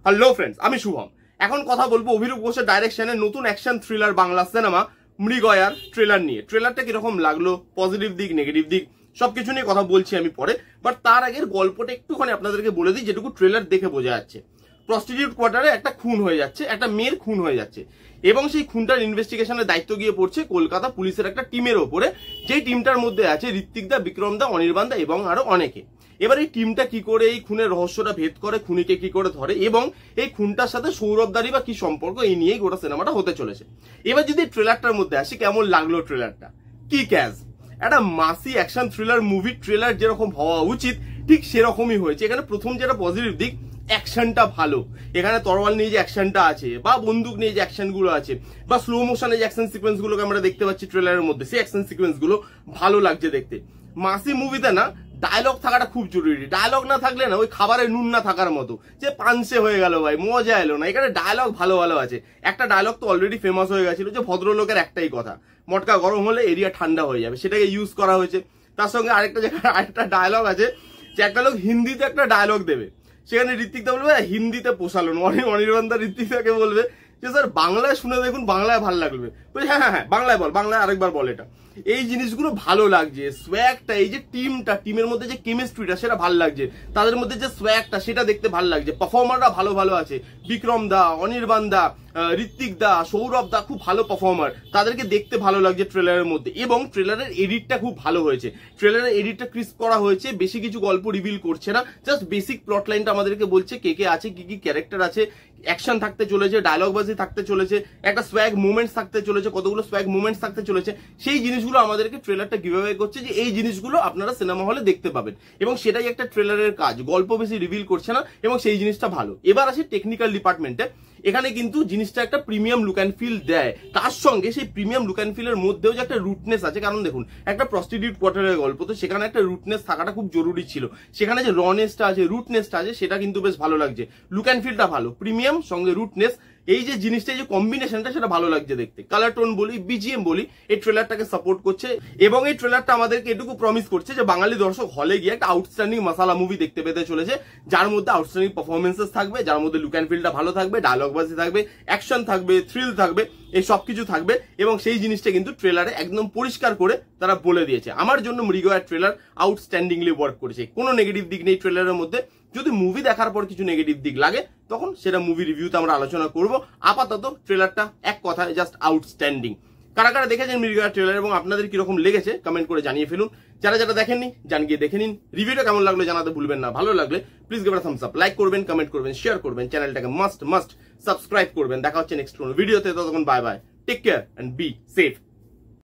Hello friends, আমি শুভম। এখন কথা বলবো অভিরূপ ঘোষের ডাইরেকশনে নতুন অ্যাকশন থ্রিলার বাংলা সিনেমা মৃগয়ার ট্রেলার নিয়ে। ট্রেলারটা কিরকম লাগলো, পজিটিভ দিক নেগেটিভ দিক সবকিছু নিয়ে কথা বলছি আমি পরে। বাট তার আগের গল্পটা একটুখানি আপনাদেরকে বলে দিই, যেটুকু ট্রেলার দেখে বোঝা যাচ্ছে। প্রস্টিটিউট কোয়ার্টারে একটা খুন হয়ে যাচ্ছে, একটা মেয়ের খুন হয়ে যাচ্ছে, এবং সেই খুনটার ইনভেস্টিগেশনের দায়িত্ব গিয়ে পড়ছে কলকাতা পুলিশের একটা টিমের ওপরে, যেই টিমটার মধ্যে আছে ঋত্বিক দা, বিক্রম দা, অনির্বাণ দা এবং আরো অনেকে। এবার এই টিমটা কি করে এই খুনের রহস্যটা ভেদ করে, খুনিকে কি করে ধরে, এবং এই খুনটার সাথে সৌরভদারই বা কি সম্পর্ক, এই নিয়েই গোটা সিনেমাটা হতে চলেছে। এবার যদি ট্রেলারটার মধ্যে আসি, কেমন লাগলো ট্রেলারটা? কি ক্যাজ, একটা মাসি অ্যাকশন থ্রিলার মুভি ট্রেলার যেরকম হওয়া উচিত ঠিক সেরকমই হয়েছে। এখানে প্রথম যেটা পজিটিভ দিক, অ্যাকশনটা ভালো। এখানে তরোয়াল নিয়ে যে অ্যাকশনটা আছে, বা বন্দুক নিয়ে যে অ্যাকশন গুলো আছে, বা স্লো মোশনে যে অ্যাকশন সিকোয়েন্স গুলোকে আমরা দেখতে পাচ্ছি ট্রেলারের মধ্যে, সেই অ্যাকশন সিকোয়েন্স গুলো ভালো লাগছে দেখতে। মাসি মুভিতে না ডায়লগ থাকাটা খুব জরুরি। ডায়লগ না থাকলে না ওই খাবারে নুন না থাকার মতো, যে পানসে হয়ে গেল ভাই, মজা এলো না। এখানে ডায়লগ ভালো ভালো আছে। একটা ডায়লগ তো অলরেডি ফেমাস হয়ে গেছিল, যে ভদ্রলোকের একটাই কথা, মটকা গরম হলে এরিয়া ঠান্ডা হয়ে যাবে, সেটাকে ইউজ করা হয়েছে। তার সঙ্গে আরেকটা জায়গায় আরেকটা ডায়লগ আছে, যে একটা লোক হিন্দিতে একটা ডায়লগ দেবে, সেখানে ঋত্বিক দা বলবে হিন্দিতে পোষালো না, অনির্বাণ দা ঋত্বিক দাকে বলবে যে স্যার বাংলায় শুনে দেখুন, বাংলায় ভালো লাগবে। হ্যাঁ হ্যাঁ হ্যাঁ বাংলায় বল, বাংলায় আরেকবার বল। এটা এই জিনিসগুলো ভালো লাগছে। সোয়াগটা, এই যে টিমের মধ্যে যে কেমিস্ট্রিটা, সেটা ভালো লাগছে। তাদের মধ্যে যে সোয়াগটা, সেটা দেখতে ভালো লাগছে। পারফর্মাররা ভালো ভালো আছে, বিক্রম দা, অনির্বাণ দা, ঋত্বিক দা, সৌরভ দা খুব ভালো পারফর্মার, তাদেরকে দেখতে ভালো লাগছে ট্রেলারের মধ্যে। এবং ট্রেলারের এডিটটা খুব ভালো হয়েছে। ট্রেলারের এডিটটা ক্রিস্প করা হয়েছে, বেশি কিছু গল্প রিভিল করছে না, জাস্ট বেসিক প্লট লাইনটা আমাদেরকে বলছে কে কে আছে, কি কি ক্যারেক্টার আছে, অ্যাকশন থাকতে চলেছে, ডায়লগ বাজি থাকতে চলেছে, একটা সোয়াগ মুভমেন্টস থাকতে চলেছে, কতগুলো সোয়াগ মুভমেন্টস থাকতে চলেছে। সেই জিনিসগুলো আমাদেরকে ট্রেলারটা গিভঅ্যাওয়ে করছে, যে এই জিনিসগুলো আপনারা সিনেমা হলে দেখতে পাবেন, এবং সেটাই একটা ট্রেলারের কাজ। গল্প বেশি রিভিল করছে না, এবং সেই জিনিসটা ভালো। এবার আসি টেকনিক্যাল ডিপার্টমেন্টে। এখানে কিন্তু জিনিসটা একটা প্রিমিয়াম লুক অ্যান্ড ফিল দেয়। তার সঙ্গে সেই প্রিমিয়াম লুক অ্যান্ড ফিলের মধ্যেও যে একটা রুটনেস আছে, কারণ দেখুন একটা প্রস্টিটিউট কোয়ার্টারের গল্প, তো সেখানে একটা রুটনেস থাকাটা খুব জরুরি ছিল। সেখানে যে রনেসটা আছে, রুটনেসটা আছে, সেটা কিন্তু বেশ ভালো লাগছে। লুক অ্যান্ড ফিলটা ভালো, প্রিমিয়াম সঙ্গে রুটনেস, এই যে জিনিসটা, এই যে কম্বিনেশনটা, সেটা ভালো লাগছে দেখতে। কালার টোন বলি, বিজিএম বলি, এই ট্রেলারটাকে সাপোর্ট করছে। এবং এই ট্রেলারটা আমাদেরকে এটুকু প্রমিস করছে যে বাঙালি দর্শক হলে গিয়ে একটা আউটস্ট্যান্ডিং মাসালা মুভি দেখতে পেতে চলেছে, যার মধ্যে আউটস্ট্যান্ডিং পারফরমেন্সেস থাকবে, যার মধ্যে লুক অ্যান্ড ফিলটা ভালো থাকবে, ডায়লগ বাজি থাকবে, অ্যাকশন থাকবে, থ্রিল থাকবে, এই সবকিছু থাকবে। এবং সেই জিনিসটা কিন্তু ট্রেলারে একদম পরিষ্কার করে তারা বলে দিয়েছে। আমার জন্য মৃগয়ার ট্রেলার আউটস্ট্যান্ডিংলি ওয়ার্ক করেছে, কোনো নেগেটিভ দিক নেই ট্রেলারের মধ্যে। যদি মুভি দেখার পর কিছু নেগেটিভ দিক লাগে, তখন সেটা মুভি রিভিউতে আমরা আলোচনা করব। আপাতত ট্রেলারটা এক কথায় জাস্ট আউটস্ট্যান্ডিং। কারা কারা দেখেছেন মৃগয়ার ট্রেলার, এবং আপনাদের কিরকম লেগেছে কমেন্ট করে জানিয়ে ফেলুন। যারা যারা দেখেননি, জান গিয়ে দেখে নিন। রিভিউটা কেমন লাগলো জানাতে ভুলবেন না। ভালো লাগলে please give a Thums up, like করবেন, কমেন্ট করবেন, শেয়ার করবেন, চ্যানেলটাকে মাস্ট সাবস্ক্রাইব করবেন। দেখা হচ্ছে নেক্সট কোনো ভিডিওতে। ততক্ষণ bye bye, take care and be safe.